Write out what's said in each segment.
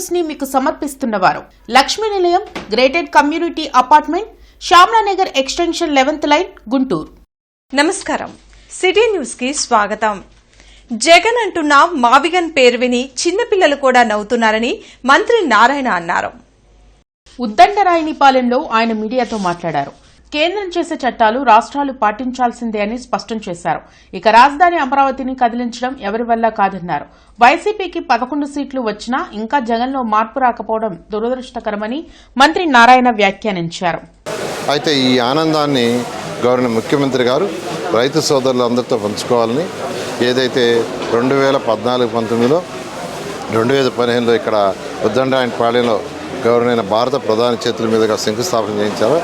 News ని మీకు సమర్పిస్తున్నవారు Lakshmi Nilayam gated community apartment Shyamala Nagar extension 11th line Guntur. నమస్కారం, సిటీ న్యూస్ కి స్వాగతం. జగన్ అంటున్న మావిగన్ పేరు విని చిన్నపిల్లలు కూడా నవ్వుతున్నారని మంత్రి నారాయణ అన్నారు. ఉద్దండరాయనిపాలెంలో ఆయన మీడియాతో మాట్లాడారు. కేంద్రం చేసే చట్టాలు రాష్ట్రాలు పాటించాల్సిందే అని స్పష్టం చేశారు. ఇక రాజధాని అమరావతిని కదిలించడం ఎవరి వల్ల కాదన్నారు. వైసీపీకి 11 సీట్లు వచ్చినా ఇంకా జగన్లో మార్పు రాకపోవడం దురదృష్టకరమని మంత్రి నారాయణ వ్యాఖ్యానించారు. అయితే ఈ ఆనందాన్ని గవర్నర్ ముఖ్యమంత్రి గారు రైతు సోదరులందరితో పంచుకోవాలని ఏదైతే 2014-19లో 2015లో ఇక్కడ ఉద్దండరాయనిపాలెంలో గవర్నర్ భారత ప్రధాని చేతుల మీదుగా శంకుస్థాపన చేయించారో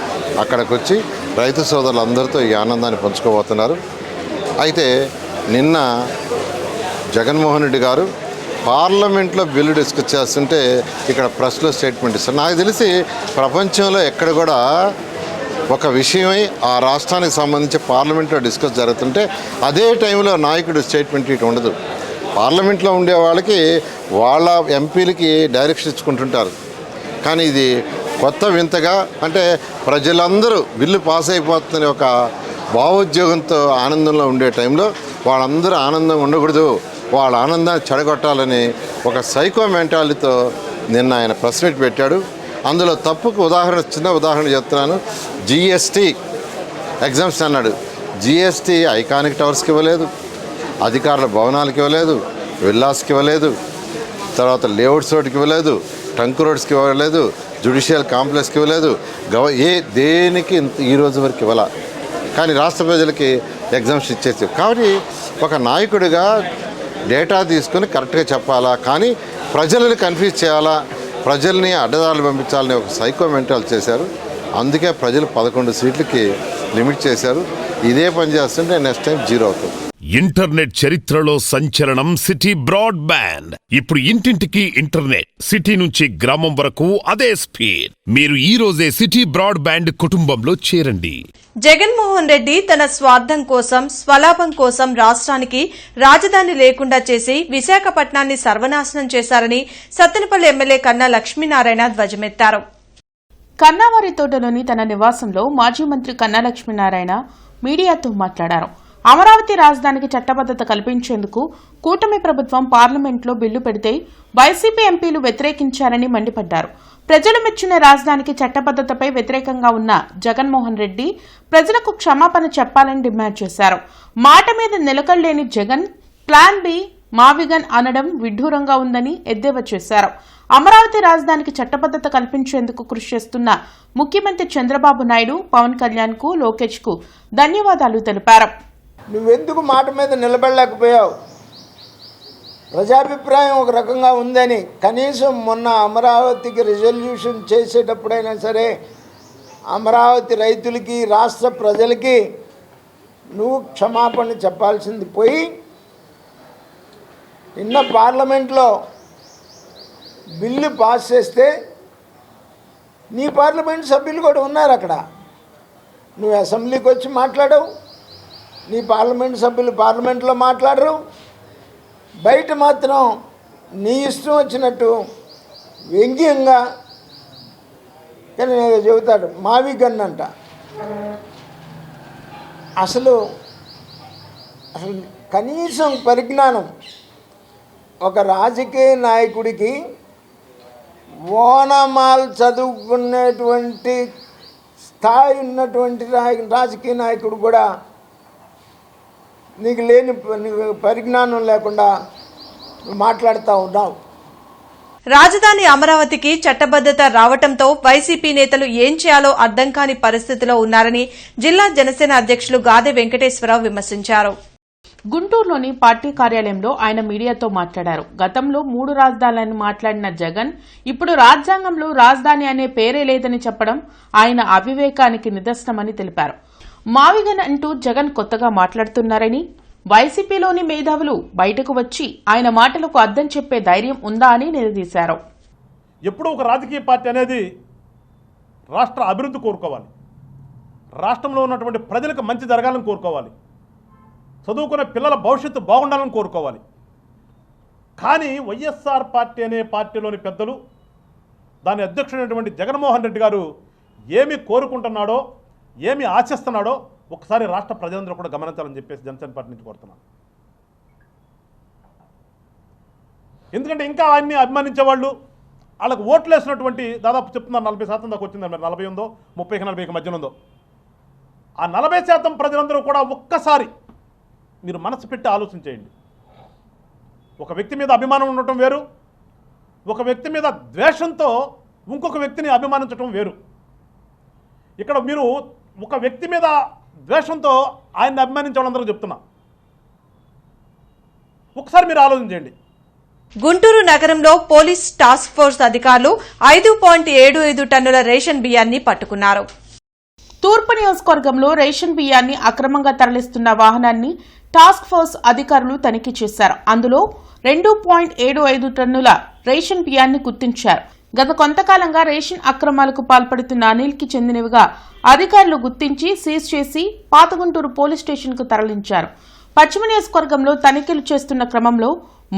అక్కడికి వచ్చి రైతు సోదరులందరితో ఈ ఆనందాన్ని పంచుకోబోతున్నారు. అయితే నిన్న జగన్మోహన్ రెడ్డి గారు పార్లమెంట్లో బిల్లు డిస్కస్ చేస్తుంటే ఇక్కడ ప్రెస్లో స్టేట్మెంట్ ఇస్తారు. నాకు తెలిసి ప్రపంచంలో ఎక్కడ కూడా ఒక విషయమై ఆ రాష్ట్రానికి సంబంధించి పార్లమెంట్లో డిస్కస్ జరుగుతుంటే అదే టైంలో నాయకుడు స్టేట్మెంట్ ఇటు ఉండదు. పార్లమెంట్లో ఉండే వాళ్ళకి వాళ్ళ ఎంపీలకి డైరెక్షన్ ఇచ్చుకుంటుంటారు. కానీ ఇది కొత్త వింతగా, అంటే ప్రజలందరూ బిల్లు పాస్ అయిపోతుందని ఒక భావోద్యోగంతో ఆనందంలో ఉండే టైంలో వాళ్ళందరూ ఆనందంగా ఉండకూడదు, వాళ్ళ ఆనందాన్ని చెడగొట్టాలని ఒక సైకో మెంటాలిటీతో నిన్న ఆయన ప్రెస్ మీట్ పెట్టాడు. అందులో తప్పుకు చిన్న ఉదాహరణ చెప్తున్నాను. జిఎస్టీ ఎగ్జామ్స్ అన్నాడు. జిఎస్టీ ఐకానిక్ టవర్స్కి ఇవ్వలేదు, అధికారుల భవనాలకు ఇవ్వలేదు, విల్లాస్కి ఇవ్వలేదు, తర్వాత లేఅవుట్స్ రోడ్కి ఇవ్వలేదు, ట్రంక్ రోడ్స్కి ఇవ్వలేదు, జ్యుడిషియల్ కాంప్లెక్స్కి ఇవ్వలేదు, దేనికి ఈ రోజు వరకు ఇవ్వాల. కానీ రాష్ట్ర ప్రజలకి ఎగ్జామ్స్ ఇచ్చేసి. కాబట్టి ఒక నాయకుడిగా డేటా తీసుకుని కరెక్ట్గా చెప్పాలా, కానీ ప్రజలని కన్ఫ్యూజ్ చేయాలా, ప్రజల్ని అడ్డదారులు పంపించాలని ఒక సైకో మెంటల్ చేశారు. అందుకే ప్రజలు 11 సీట్లకి లిమిట్ చేశారు. ఇదే పని చేస్తుంటే నెక్స్ట్ టైం 0 అవుతుంది. ఇంటర్నెట్ చరిత్రలో సంచలనం సిటీ బ్రాడ్బ్యాండ్. ఇప్పుడు ఇంటింటికి ఇంటర్నెట్, సిటీ నుంచి గ్రామం వరకు అదే స్పీడ్. మీరు ఈ రోజే సిటీ బ్రాడ్బ్యాండ్ కుటుంబంలో చేరండి. జగన్మోహన్ రెడ్డి తన స్వార్థం కోసం, స్వలాభం కోసం రాష్ట్రానికి రాజధాని లేకుండా చేసి విశాఖపట్నాన్ని సర్వనాశనం చేశారని సత్తెనపల్లి ఎమ్మెల్యే కన్నా లక్ష్మీనారాయణ ధ్వజమెత్తారు. కన్నావారి తోటలోని తన నివాసంలో మాజీ మంత్రి కన్నా లక్ష్మీనారాయణ మీడియాతో మాట్లాడారు. అమరావతి రాజధానికి చట్టబద్దత కల్పించేందుకు కూటమి ప్రభుత్వం పార్లమెంట్లో బిల్లు పెడితే వైసీపీ ఎంపీలు వ్యతిరేకించారని మండిపడ్డారు. ప్రజలు మెచ్చిన రాజధానికి చట్టబద్దతపై వ్యతిరేకంగా ఉన్న జగన్మోహన్ రెడ్డి ప్రజలకు క్షమాపణ చెప్పాలని డిమాండ్ చేశారు. మాట మీద నిలకడలేని జగన్ ప్లాన్ బి మావిగన్ అనడం విడ్డూరంగా ఉందని ఎద్దేవా చేశారు. అమరావతి రాజధానికి చట్టబద్దత కల్పించేందుకు కృషి చేస్తున్న ముఖ్యమంత్రి చంద్రబాబు నాయుడు, పవన్ కళ్యాణ్ కు, లోకేష్ కు ధన్యవాదాలు తెలిపారు. నువ్వెందుకు మాట మీద నిలబడలేకపోయావు? ప్రజాభిప్రాయం ఒక రకంగా ఉందని కనీసం మొన్న అమరావతికి రిజల్యూషన్ చేసేటప్పుడైనా సరే అమరావతి రైతులకి, రాష్ట్ర ప్రజలకి నువ్వు క్షమాపణ చెప్పాల్సింది పోయి నిన్న పార్లమెంట్లో బిల్లు పాస్ చేస్తే నీ పార్లమెంట్ సభ్యులు కూడా ఉన్నారు అక్కడ. నువ్వు అసెంబ్లీకి వచ్చి మాట్లాడవు, నీ పార్లమెంట్ సభ్యులు పార్లమెంట్లో మాట్లాడరు, బయట మాత్రం నీ ఇష్టం వచ్చినట్టు వ్యంగ్యంగా చెబుతాడు. మావిగన్ అంట. అసలు కనీసం పరిజ్ఞానం ఒక రాజకీయ నాయకుడికి ఓనమాల్ చదువుకునేటువంటి స్థాయి ఉన్నటువంటి రాజకీయ నాయకుడు కూడా నీకు లేని పరిజ్ఞానం లేకుండా మాట్లాడుతూ ఉన్నావు. రాజధాని అమరావతికి చట్టబద్దత రావడంతో వైసీపీ నేతలు ఏం చేయాలో అర్థం కాని పరిస్థితిలో ఉన్నారని జిల్లా జనసేన అధ్యక్షులు గాదె వెంకటేశ్వరరావు విమర్శించారు. గుంటూరులోని పార్టీ కార్యాలయంలో ఆయన మీడియాతో మాట్లాడారు. గతంలో 3 రాజధానులని మాట్లాడిన జగన్ ఇప్పుడు రాజ్యాంగంలో రాజధాని అనే పేరే లేదని చెప్పడం ఆయన అవివేకానికి నిదర్శనమని తెలిపారు. మావిగన్ అంటూ జగన్ కొత్తగా మాట్లాడుతున్నారని, వైసీపీలోని మేధావులు బయటకు వచ్చి ఆయన మాటలకు అర్థం చెప్పే ధైర్యం ఉందా అని నిలదీశారు. ఎప్పుడూ ఒక రాజకీయ పార్టీ అనేది రాష్ట్ర అభివృద్ధి కోరుకోవాలి, రాష్ట్రంలో ఉన్నటువంటి ప్రజలకు మంచి జరగాలని కోరుకోవాలి, చదువుకునే పిల్లల భవిష్యత్తు బాగుండాలని కోరుకోవాలి. కానీ వైఎస్ఆర్ పార్టీ అనే పార్టీలోని పెద్దలు, దాని అధ్యక్షుడైనటువంటి జగన్మోహన్ రెడ్డి గారు ఏమి కోరుకుంటున్నాడో, ఏమి ఆశిస్తున్నాడో ఒకసారి రాష్ట్ర ప్రజలందరూ కూడా గమనించాలని చెప్పేసి జనసేన పార్టీ నుంచి కోరుతున్నాను. ఎందుకంటే ఇంకా ఆయన్ని అభిమానించేవాళ్ళు, వాళ్ళకు ఓట్లు వేసినటువంటి దాదాపు చెప్తున్నారు 40% దాకా వచ్చింది. మరి 40 ఉందో 30-40 మధ్యన ఉందో. ఆ 40% ప్రజలందరూ కూడా ఒక్కసారి మీరు మనసు పెట్టి ఆలోచించేయండి. ఒక వ్యక్తి మీద అభిమానం ఉండటం వేరు, ఒక వ్యక్తి మీద ద్వేషంతో ఇంకొక వ్యక్తిని అభిమానించడం వేరు. ఇక్కడ మీరు ఒక వ్యక్తి మీద ద్వేషంతో ఆయన్ని అభిమానించే వాళ్ళందరూ చెప్తున్నా, ఒకసారి మీరు ఆలోచించండి. గుంటూరు నగరంలో పోలీస్ టాస్క్ ఫోర్స్ అధికారులు 5.75 టన్నుల రేషన్ బియ్యాన్ని పట్టుకున్నారు. తూర్పు నియోజకవర్గంలో రేషన్ బియ్యాన్ని అక్రమంగా తరలిస్తున్న వాహనాన్ని టాస్క్ ఫోర్స్ అధికారులు తనిఖీ చేశారు. అందులో 2.75 టన్నుల రేషన్ బియ్యాన్ని గుర్తించారు. గత కొంతకాలంగా రేషన్ అక్రమాలకు పాల్పడుతున్న అనిల్కి చెందినవిగా అధికారులు గుర్తించి సీజ్ చేసి పాతగుంటూరు పోలీస్ స్టేషన్కు తరలించారు. పశ్చిమ నియోజకవర్గంలో తనిఖీలు చేస్తున్న క్రమంలో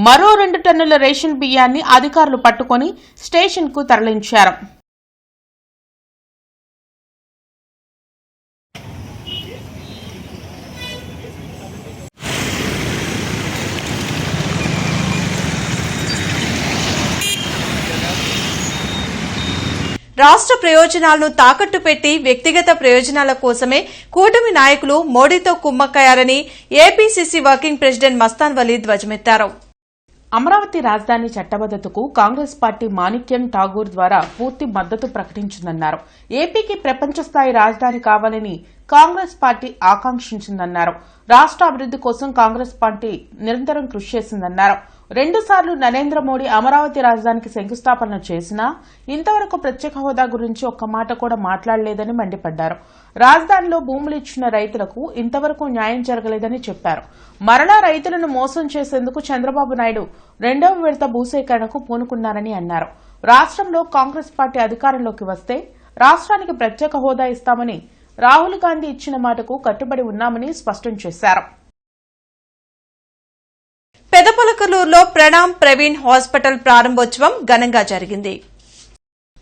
మరో 2 టన్నుల రేషన్ బియ్యాన్ని అధికారులు పట్టుకొని స్టేషన్కు తరలించారు. రాష్ట్ర ప్రయోజనాలను తాకట్టు పెట్టి వ్యక్తిగత ప్రయోజనాల కోసమే కూటమి నాయకులు మోడీతో కుమ్మక్కయ్యారని APCC working president Mastan Vali ధ్వజమెత్తారు. అమరావతి రాజధాని చట్టబద్దతకు కాంగ్రెస్ పార్టీ మాణిక్యం ఠాగూర్ ద్వారా పూర్తి మద్దతు ప్రకటించిందన్నారు. ఏపీకి ప్రపంచ స్థాయి రాజధాని కావాలని కాంగ్రెస్ పార్టీ ఆకాంక్షించిందన్నారు. రాష్ట్ర అభివృద్ది కోసం కాంగ్రెస్ పార్టీ నిరంతరం కృషి చేసిందన్నారు. 2 సార్లు నరేంద్ర మోడీ అమరావతి రాజధానికి శంకుస్థాపన చేసినా ఇంతవరకు ప్రత్యేక హోదా గురించి ఒక్క మాట కూడా మాట్లాడలేదని మండిపడ్డారు. రాజధానిలో భూములు ఇచ్చిన రైతులకు ఇంతవరకు న్యాయం జరగలేదని చెప్పారు. మరలా రైతులను మోసం చేసేందుకు చంద్రబాబు నాయుడు 2వ విడత భూసేకరణకు పూనుకున్నారని అన్నారు. రాష్ట్రంలో కాంగ్రెస్ పార్టీ అధికారంలోకి వస్తే రాష్ట్రానికి ప్రత్యేక హోదా ఇస్తామని రాహుల్ గాంధీ ఇచ్చిన మాటకు కట్టుబడి ఉన్నామని స్పష్టం చేశారు. పెదపలకలూరులో ప్రణామ్ ప్రవీణ్ హాస్పిటల్ ప్రారంభోత్సవం ఘనంగా జరిగింది.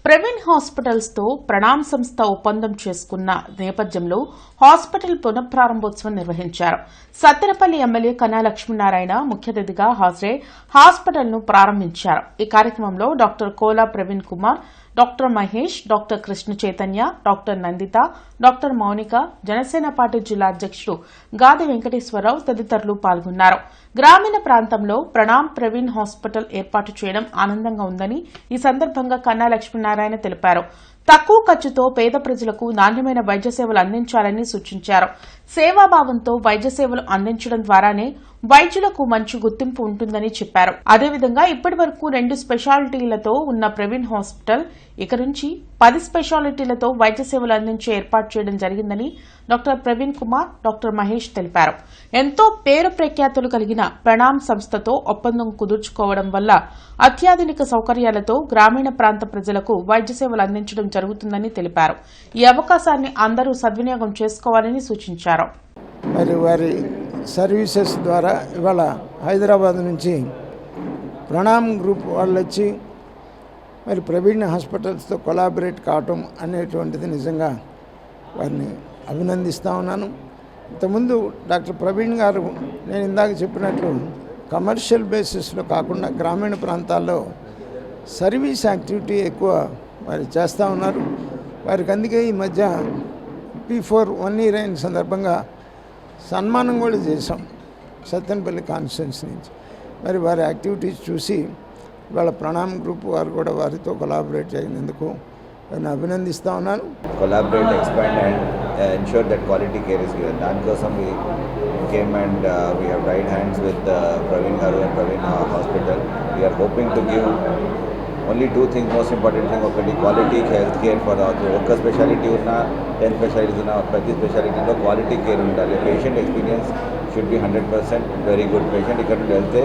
ప్రవీణ్ హాస్పిటల్స్ తో ప్రణామ్ సంస్థ ఒప్పందం చేసుకున్న నేపథ్యంలో హాస్పిటల్ పునఃప్రారంభోత్సవం నిర్వహించారు. సత్తెనపల్లి ఎమ్మెల్యే కన్నా లక్ష్మీనారాయణ ముఖ్య అతిథిగా హాజరై హాస్పిటల్ ను ప్రారంభించారు. ఈ కార్యక్రమంలో doctor Kola Praveen Kumar, doctor Mahesh, doctor Krishna Chaitanya, doctor Nandita, doctor Mounika, Janasena party జిల్లా అధ్యక్షుడు గాది వెంకటేశ్వరరావు తదితరులు పాల్గొన్నారు. గ్రామీణ ప్రాంతంలో ప్రణామ్ ప్రవీణ్ హాస్పిటల్ ఏర్పాటు చేయడం ఆనందంగా ఉందని ఈ సందర్భంగా కన్నా లక్ష్మీనారాయణ తెలిపారు. తక్కువ ఖర్చుతో పేద ప్రజలకు నాణ్యమైన వైద్య సేవలు అందించాలని సూచించారు. సేవాభావంతో వైద్య సేవలు అందించడం ద్వారానే వైద్యులకు మంచి గుర్తింపు ఉంటుందని చెప్పారు. అదేవిధంగా ఇప్పటి వరకు 2 స్పెషాలిటీలతో ఉన్న ప్రవీణ్ హాస్పిటల్ ఇక నుంచి 10 స్పెషాలిటీలతో వైద్య సేవలు అందించే ఏర్పాటు చేయడం జరిగిందని డాక్టర్ ప్రవీణ్ కుమార్, డాక్టర్ మహేష్ తెలిపారు. ఎంతో పేరు ప్రఖ్యాతులు కలిగిన ప్రణామ్ సంస్థతో ఒప్పందం కుదుర్చుకోవడం వల్ల అత్యాధునిక సౌకర్యాలతో గ్రామీణ ప్రాంత ప్రజలకు వైద్య సేవలు అందించడం జరుగుతుందని తెలిపారు. ఈ అవకాశాన్ని అందరూ సద్వినియోగం చేసుకోవాలని సూచించారు. మరి వారి సర్వీసెస్ ద్వారా ఇవాళ హైదరాబాద్ నుంచి ప్రణామ్ గ్రూప్ వాళ్ళు వచ్చి మరి ప్రవీణ్ హాస్పిటల్స్తో కొలాబరేట్ కావటం అనేటువంటిది నిజంగా వారిని అభినందిస్తూ ఉన్నాను. ఇంతకుముందు డాక్టర్ ప్రవీణ్ గారు నేను ఇందాక చెప్పినట్లు కమర్షియల్ బేసిస్లో కాకుండా గ్రామీణ ప్రాంతాల్లో సర్వీస్ యాక్టివిటీ ఎక్కువ వారు చేస్తూ ఉన్నారు. వారికి అందుకే ఈ మధ్య P4 1 year అయిన సందర్భంగా సన్మానం కూడా చేశాం సత్తెనపల్లి కాన్స్టిట్యున్సీ నుంచి. మరి వారి యాక్టివిటీస్ చూసి వాళ్ళ ప్రణామ్ గ్రూప్ వారు కూడా వారితో కొలాబరేట్ అయినందుకు నేను అభినందిస్తూ ఉన్నాను. Collaborate, expand and ensure that quality care is given. దానికోసం we came and we have right hands with Praveen Garu and Praveen Hospital. We are hoping to give only 2 things, most important thing, ఒకటి quality health care for ఒక్క speciality ఉన్న 10 specialities ఉన్న ప్రతి స్పెషాలిటీలో quality care ఉండాలి. Patient experience should be 100% very good. Patient ఇక్కడ నుండి వెళ్తే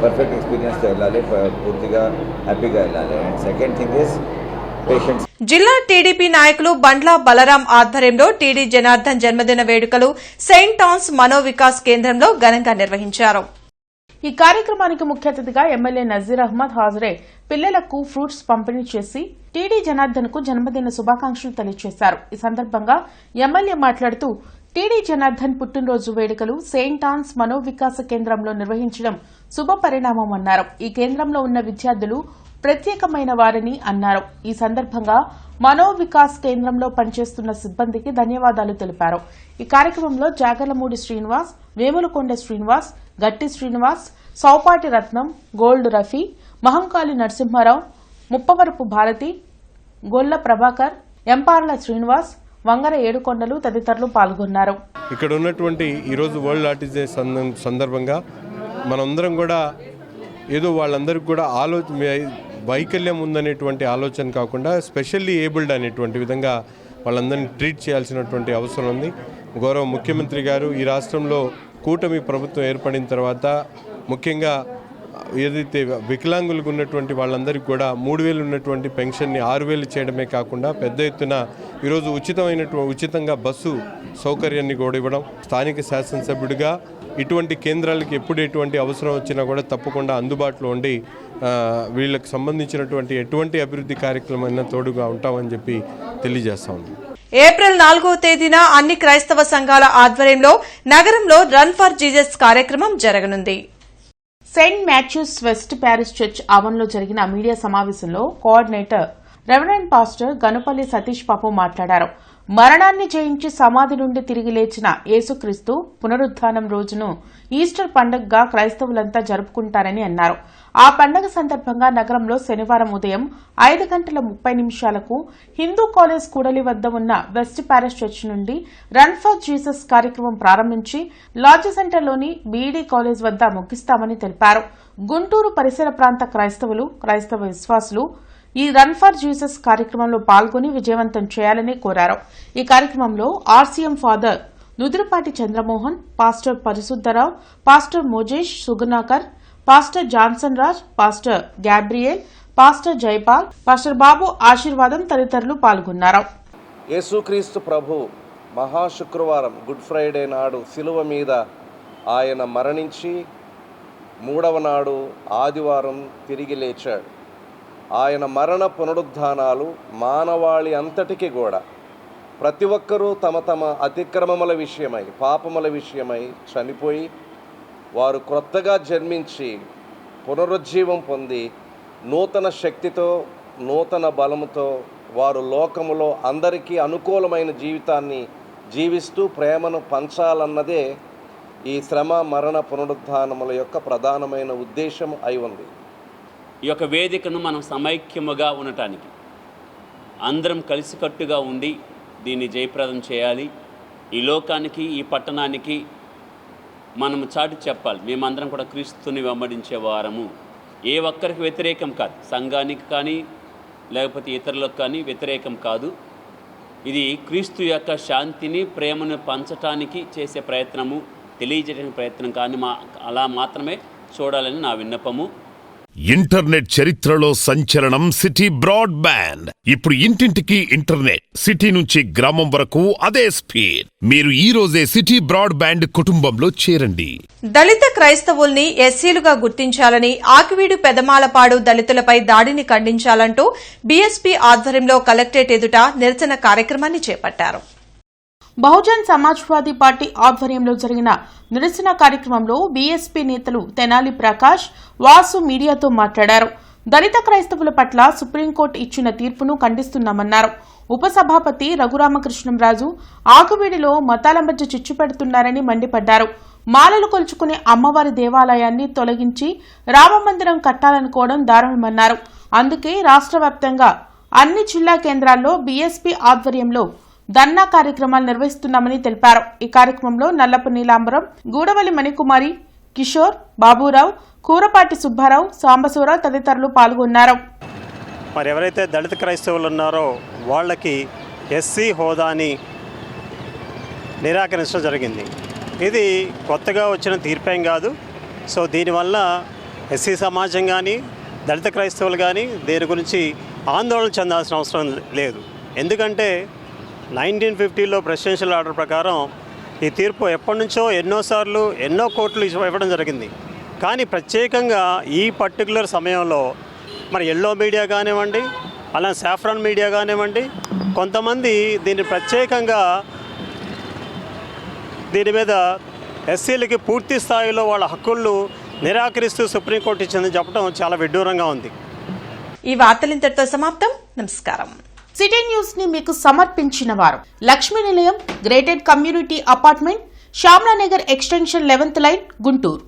perfect ఎక్స్పీరియన్స్తో వెళ్ళాలి, పూర్తిగా హ్యాపీగా వెళ్ళాలి. And second thing is patients. జిల్లా టీడీపీ నాయకులు బండ్ల బలరాం ఆధ్వర్యంలో టీడీ జనార్దన్ జన్మదిన వేడుకలు సెయింట్ టాన్స్ మనోవికాస్ కేంద్రంలో ఘనంగా నిర్వహించారు. ఈ కార్యక్రమానికి ముఖ్య అతిథిగా ఎమ్మెల్యే నజీర్ అహ్మద్ హాజరై పిల్లలకు ఫ్రూట్స్ పంపిణీ చేసి టీడీ జనార్దన్ కు జన్మదిన శుభాకాంక్షలు తెలియజేశారు. ఈ సందర్భంగా ఎమ్మెల్యే మాట్లాడుతూ టీడీ జనార్దన్ పుట్టినరోజు వేడుకలు సెయింట్ ఆన్స్ మనోవికాస కేంద్రంలో నిర్వహించడం శుభ పరిణామమన్నారు. ఈ కేంద్రంలో ఉన్న విద్యార్థులు ప్రత్యేకమైన వారని అన్నారు. ఈ సందర్భంగా మనోవికాస్ కేంద్రంలో పనిచేస్తున్న సిబ్బందికి ధన్యవాదాలు తెలిపారు. ఈ కార్యక్రమంలో జాగర్లమూడి శ్రీనివాస్, వేములకొండ శ్రీనివాస్, గట్టి శ్రీనివాస్, సౌపాటి రత్నం, గోల్డ్ రఫీ, మహంకాళి నరసింహారావు, ముప్పవరపు భారతి, గొల్ల ప్రభాకర్, ఎంపార్ల శ్రీనివాస్, వంగర ఏడుకొండలు తదితరులు పాల్గొన్నారు. ఇక్కడ ఉన్నటువంటి ఈరోజు వరల్డ్ ఆటిజం సందర్భంగా మనందరం కూడా ఏదో వాళ్ళందరికీ కూడా వైకల్యం ఉందనేటువంటి ఆలోచన కాకుండా స్పెషల్లీ ఏబుల్డ్ అనేటువంటి విధంగా వాళ్ళందరినీ ట్రీట్ చేయాల్సినటువంటి అవసరం ఉంది. గౌరవ ముఖ్యమంత్రి గారు ఈ రాష్ట్రంలో కూటమి ప్రభుత్వం ఏర్పడిన తర్వాత ముఖ్యంగా ఏదైతే వికలాంగులకు ఉన్నటువంటి వాళ్ళందరికీ కూడా 3,000 ఉన్నటువంటి పెన్షన్ని 6,000 చేయడమే కాకుండా పెద్ద ఎత్తున ఈరోజు ఉచితంగా బస్సు సౌకర్యాన్ని కూడా ఇవ్వడం. స్థానిక శాసనసభ్యుడిగా ఇటువంటి కేంద్రాలకి ఎప్పుడు ఎటువంటి అవసరం వచ్చినా కూడా తప్పకుండా అందుబాటులో ఉండి వీళ్ళకి సంబంధించినటువంటి ఎటువంటి అభివృద్ధి కార్యక్రమం తోడుగా ఉంటామని చెప్పి తెలియజేస్తా ఉన్నాం. ఏప్రిల్ 4వ తేదీన అన్ని క్రైస్తవ సంఘాల ఆధ్వర్యంలో నగరంలో రన్ ఫర్ జీసస్ కార్యక్రమం జరగనుంది. Saint Matthews west parish church ఆవరణలో జరిగిన మీడియా సమావేశంలో coordinator reverend pastor Ganupalli Satish Babu మాట్లాడారు. మరణాన్ని జయించి సమాధి నుండి తిరిగి లేచిన యేసుక్రీస్తు పునరుద్ధానం రోజును ఈస్టర్ పండుగగా క్రైస్తవులంతా జరుపుకుంటారని అన్నారు. ఆ పండుగ సందర్భంగా నగరంలో శనివారం ఉదయం 5:30 హిందూ కాలేజ్ కూడలి వద్ద ఉన్న వెస్ట్ ప్యారిష్ చర్చ్ నుండి రన్ ఫర్ జీసస్ కార్యక్రమం ప్రారంభించి లాడ్జ్ సెంటర్లోని బీఈడీ కాలేజ్ వద్ద ముగిస్తామని తెలిపారు. గుంటూరు పరిసర ప్రాంత క్రైస్తవ విశ్వాసులు ఈ రన్ ఫర్ జీసస్ కార్యక్రమంలో పాల్గొని విజయవంతం చేయాలని కోరారు. ఈ కార్యక్రమంలో RCM father Nudurupati Chandramohan, pastor Parishuddharao, pastor Mojesh Sugunakar, pastor Johnson Raj, pastor Gabriel, pastor Jaipal, pastor Babu Ashirvadam తదితరులు పాల్గొన్నారు. యేసుక్రీస్తు ప్రభు మహాశుక్రవారం గుడ్ ఫ్రైడే నాడు శిలువ మీద ఆయన మరణించి 3వ నాడు ఆదివారం తిరిగి లేచాడు. ఆయన మరణ పునరుద్ధానాలు మానవాళి అంతటికీ కూడా ప్రతి ఒక్కరూ తమ తమ అతిక్రమముల విషయమై పాపముల విషయమై చనిపోయి వారు క్రొత్తగా జన్మించి పునరుజ్జీవం పొంది నూతన శక్తితో నూతన బలముతో వారు లోకములో అందరికీ అనుకూలమైన జీవితాన్ని జీవిస్తూ ప్రేమను పంచాలన్నదే ఈ శ్రమ మరణ పునరుద్ధానముల యొక్క ప్రధానమైన ఉద్దేశం అయి ఉంది. ఈ యొక్క వేదికను మనం సమైక్యముగా ఉండటానికి అందరం కలిసికట్టుగా ఉండి దీన్ని జయప్రదం చేయాలి. ఈ లోకానికి ఈ పట్టణానికి మనం చాటి చెప్పాలి, మేమందరం కూడా క్రీస్తుని వెంబడించే వారము. ఏ ఒక్కరికి వ్యతిరేకం కాదు, సంఘానికి కానీ లేకపోతే ఇతరులకు కానీ వ్యతిరేకం కాదు. ఇది క్రీస్తు యొక్క శాంతిని ప్రేమను పంచటానికి చేసే ప్రయత్నము, తెలియజేయడానికి ప్రయత్నం కానీ అలా మాత్రమే చూడాలని నా విన్నపము. ఇంటర్నెట్ చరిత్రలో సంచలనం సిటీ బ్రాడ్బ్యాండ్. ఇప్పుడు ఇంటింటికి ఇంటర్నెట్, సిటీ నుంచి గ్రామం వరకు అదే స్పీడ్. మీరు ఈ రోజే సిటీ బ్రాడ్బ్యాండ్ కుటుంబంలో చేరండి. దళిత క్రైస్తవుల్ని ఎస్సీలుగా గుర్తించాలని, ఆకివీడు పెదమాలపాడు దళితులపై దాడిని ఖండించాలంటూ బీఎస్పీ ఆధ్వర్యంలో కలెక్టరేట్ ఎదుట నిరసన కార్యక్రమాన్ని చేపట్టారు. బహుజన్ సమాజ్వాదీ పార్టీ ఆధ్వర్యంలో జరిగిన నిరసన కార్యక్రమంలో బీఎస్పీ నేతలు తెనాలి ప్రకాష్, వాసు మీడియాతో మాట్లాడారు. దళిత క్రైస్తవుల పట్ల సుప్రీంకోర్టు ఇచ్చిన తీర్పును ఖండిస్తున్నామన్నారు. ఉపసభాపతి రఘురామకృష్ణంరాజు ఆకువీడిలో మతాల మధ్య చిచ్చు పెడుతున్నారని మండిపడ్డారు. మాలలు కొలుచుకునే అమ్మవారి దేవాలయాన్ని తొలగించి రామమందిరం కట్టాలనుకోవడం దారుణమన్నారు. అందుకే రాష్ట్ర వ్యాప్తంగా అన్ని జిల్లా కేంద్రాల్లో బీఎస్పీ ఆధ్వర్యంలో ధర్నా కార్యక్రమాలు నిర్వహిస్తున్నామని తెలిపారు. ఈ కార్యక్రమంలో నల్లపు నీలాంబరం, గూడవల్లి మణికుమారి, కిషోర్, బాబురావు, కూరపాటి సుబ్బారావు, సాంబశివరావు తదితరులు పాల్గొన్నారు. మరి ఎవరైతే దళిత క్రైస్తవులు ఉన్నారో వాళ్ళకి ఎస్సీ హోదాని నిరాకరించడం జరిగింది. ఇది కొత్తగా వచ్చిన తీర్పేం కాదు. సో దీనివల్ల ఎస్సీ సమాజం కానీ దళిత క్రైస్తవులు కానీ దీని గురించి ఆందోళన చెందాల్సిన అవసరం లేదు. ఎందుకంటే 1950లో ప్రెసిడెన్షియల్ ఆర్డర్ ప్రకారం ఈ తీర్పు ఎప్పటి నుంచో ఎన్నోసార్లు ఎన్నో కోర్టులు ఇవ్వడం జరిగింది. కానీ ప్రత్యేకంగా ఈ పర్టికులర్ సమయంలో మరి ఎల్లో మీడియా కానివ్వండి, అలా సాఫ్రాన్ మీడియా కానివ్వండి, కొంతమంది దీన్ని ప్రత్యేకంగా దీని మీద ఎస్సీలకి పూర్తి స్థాయిలో వాళ్ళ హక్కులను నిరాకరిస్తూ సుప్రీంకోర్టు ఇచ్చిందని చెప్పడం చాలా విడ్డూరంగా ఉంది. ఈ వార్తలు ఇంతటితో సమాప్తం. నమస్కారం. సిటీ న్యూస్ ని మీకు సమర్పించిన వారు Lakshmi Nilayam, gated community apartment, Shyamlanagar extension 11th line, Guntur.